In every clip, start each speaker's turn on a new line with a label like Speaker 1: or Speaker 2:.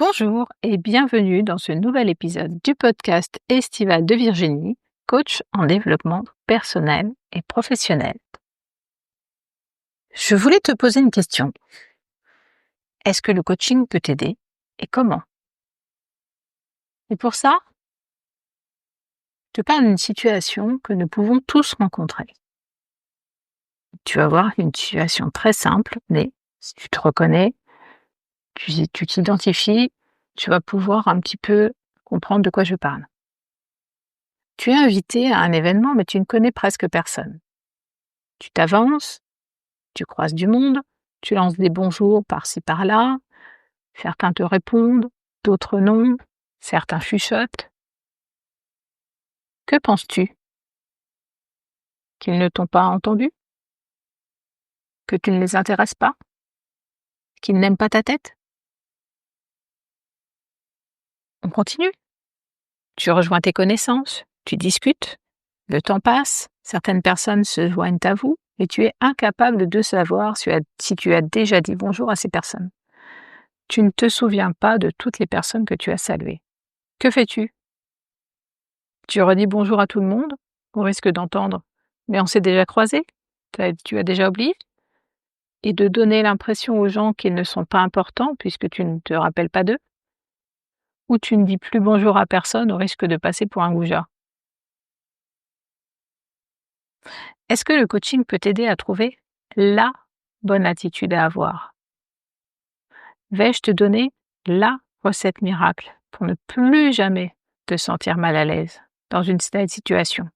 Speaker 1: Bonjour et bienvenue dans ce nouvel épisode du podcast estival de Virginie, coach en développement personnel et professionnel. Je voulais te poser une question. Est-ce que le coaching peut t'aider et comment? Et pour ça, je te parle d'une situation que nous pouvons tous rencontrer. Tu vas voir une situation très simple, mais si tu te reconnais, tu t'identifies, tu vas pouvoir un petit peu comprendre de quoi je parle. Tu es invité à un événement, mais tu ne connais presque personne. Tu t'avances, tu croises du monde, tu lances des bonjours par-ci par-là, certains te répondent, d'autres non, certains chuchotent. Que penses-tu? Qu'ils ne t'ont pas entendu? Que tu ne les intéresses pas? Qu'ils n'aiment pas ta tête? On continue. Tu rejoins tes connaissances, tu discutes, le temps passe, certaines personnes se joignent à vous et tu es incapable de savoir si tu as déjà dit bonjour à ces personnes. Tu ne te souviens pas de toutes les personnes que tu as saluées. Que fais-tu? Tu redis bonjour à tout le monde, au risque d'entendre «Mais on s'est déjà croisés?» Tu as déjà oublié? Et de donner l'impression aux gens qu'ils ne sont pas importants puisque tu ne te rappelles pas d'eux? Ou tu ne dis plus bonjour à personne au risque de passer pour un goujat? Est-ce que le coaching peut t'aider à trouver la bonne attitude à avoir? Vais-je te donner la recette miracle pour ne plus jamais te sentir mal à l'aise dans une telle situation?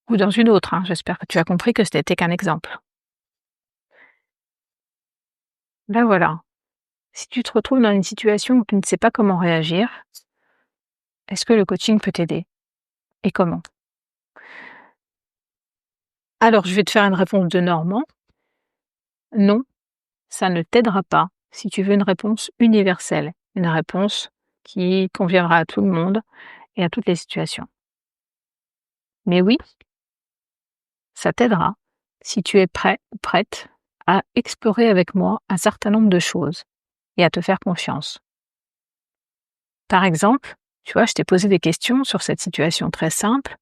Speaker 1: Ou dans une autre, hein, j'espère que tu as compris que ce n'était qu'un exemple. Ben voilà, si tu te retrouves dans une situation où tu ne sais pas comment réagir, est-ce que le coaching peut t'aider? Et comment? Alors, je vais te faire une réponse de Normand. Non, ça ne t'aidera pas si tu veux une réponse universelle, une réponse qui conviendra à tout le monde et à toutes les situations. Mais oui, ça t'aidera si tu es prêt ou prête à explorer avec moi un certain nombre de choses et à te faire confiance. Par exemple, tu vois, je t'ai posé des questions sur cette situation très simple.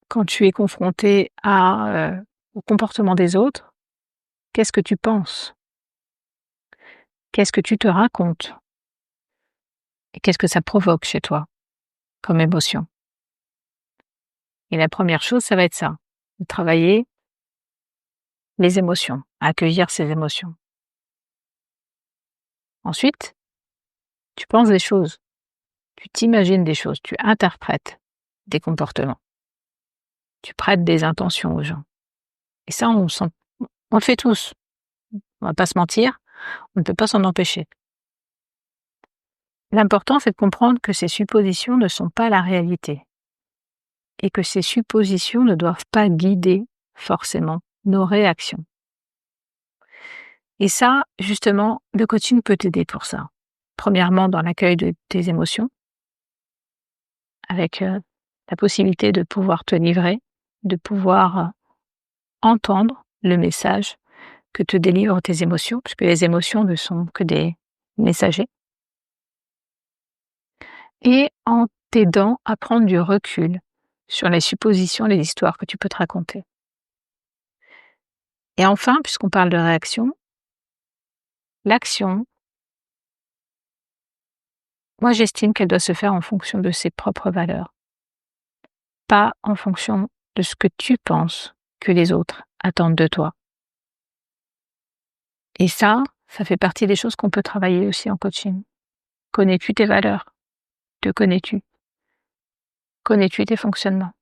Speaker 1: Quand tu es confronté au comportement des autres, qu'est-ce que tu penses? Qu'est-ce que tu te racontes? Et qu'est-ce que ça provoque chez toi comme émotion? Et la première chose, ça va être ça, de travailler les émotions, accueillir ces émotions. Ensuite, tu penses des choses, tu t'imagines des choses, tu interprètes des comportements, tu prêtes des intentions aux gens. Et ça, on le fait tous. On va pas se mentir, on ne peut pas s'en empêcher. L'important, c'est de comprendre que ces suppositions ne sont pas la réalité et que ces suppositions ne doivent pas guider forcément nos réactions. Et ça, justement, le coaching peut t'aider pour ça. Premièrement, dans l'accueil de tes émotions, avec la possibilité de pouvoir te livrer, de pouvoir entendre le message que te délivrent tes émotions, puisque les émotions ne sont que des messagers. Et en t'aidant à prendre du recul sur les suppositions, les histoires que tu peux te raconter. Et enfin, puisqu'on parle de réaction, l'action, moi j'estime qu'elle doit se faire en fonction de ses propres valeurs, pas en fonction de ce que tu penses que les autres attendent de toi. Et ça fait partie des choses qu'on peut travailler aussi en coaching. Connais-tu tes valeurs? Te connais-tu? Connais-tu tes fonctionnements?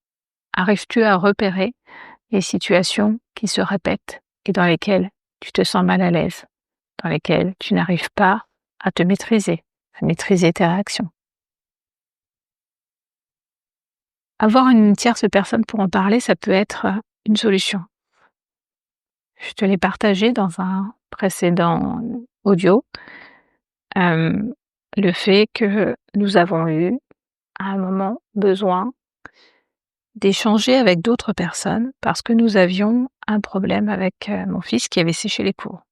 Speaker 1: Arrives-tu à repérer les situations qui se répètent et dans lesquelles tu te sens mal à l'aise, dans lesquelles tu n'arrives pas à te maîtriser, à maîtriser tes réactions? Avoir une tierce personne pour en parler, ça peut être une solution. Je te l'ai partagé dans un précédent audio, le fait que nous avons eu, à un moment, besoin d'échanger avec d'autres personnes parce que nous avions un problème avec mon fils qui avait séché les cours.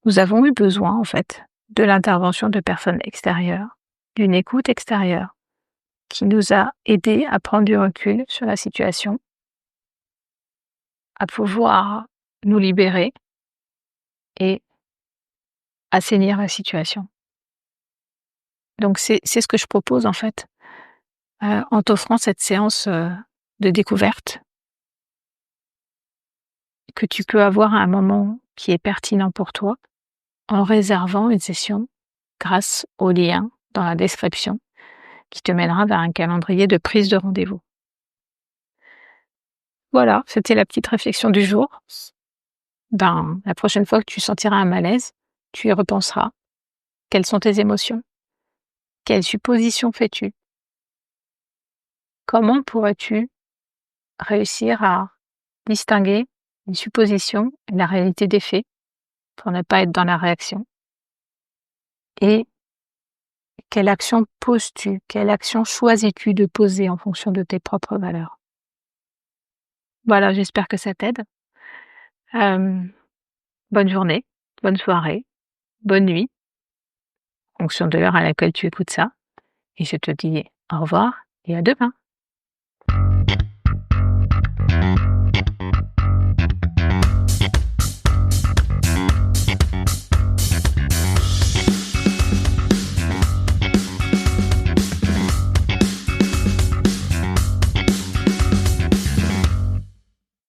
Speaker 1: Nous avons eu besoin, en fait, de l'intervention de personnes extérieures, d'une écoute extérieure, qui nous a aidés à prendre du recul sur la situation, à pouvoir nous libérer et assainir la situation. Donc c'est ce que je propose, en fait, en t'offrant cette séance, de découverte que tu peux avoir à un moment qui est pertinent pour toi, en réservant une session grâce au lien dans la description qui te mènera vers un calendrier de prise de rendez-vous. Voilà, c'était la petite réflexion du jour. Ben, la prochaine fois que tu sentiras un malaise, tu y repenseras. Quelles sont tes émotions? Quelles suppositions fais-tu? Comment pourrais-tu réussir à distinguer les suppositions et la réalité des faits pour ne pas être dans la réaction? Et quelle action poses-tu? Quelle action choisis-tu de poser en fonction de tes propres valeurs? Voilà, j'espère que ça t'aide. Hem, Bonne journée, bonne soirée, bonne nuit, en fonction de l'heure à laquelle tu écoutes ça, et je te dis au revoir et à demain.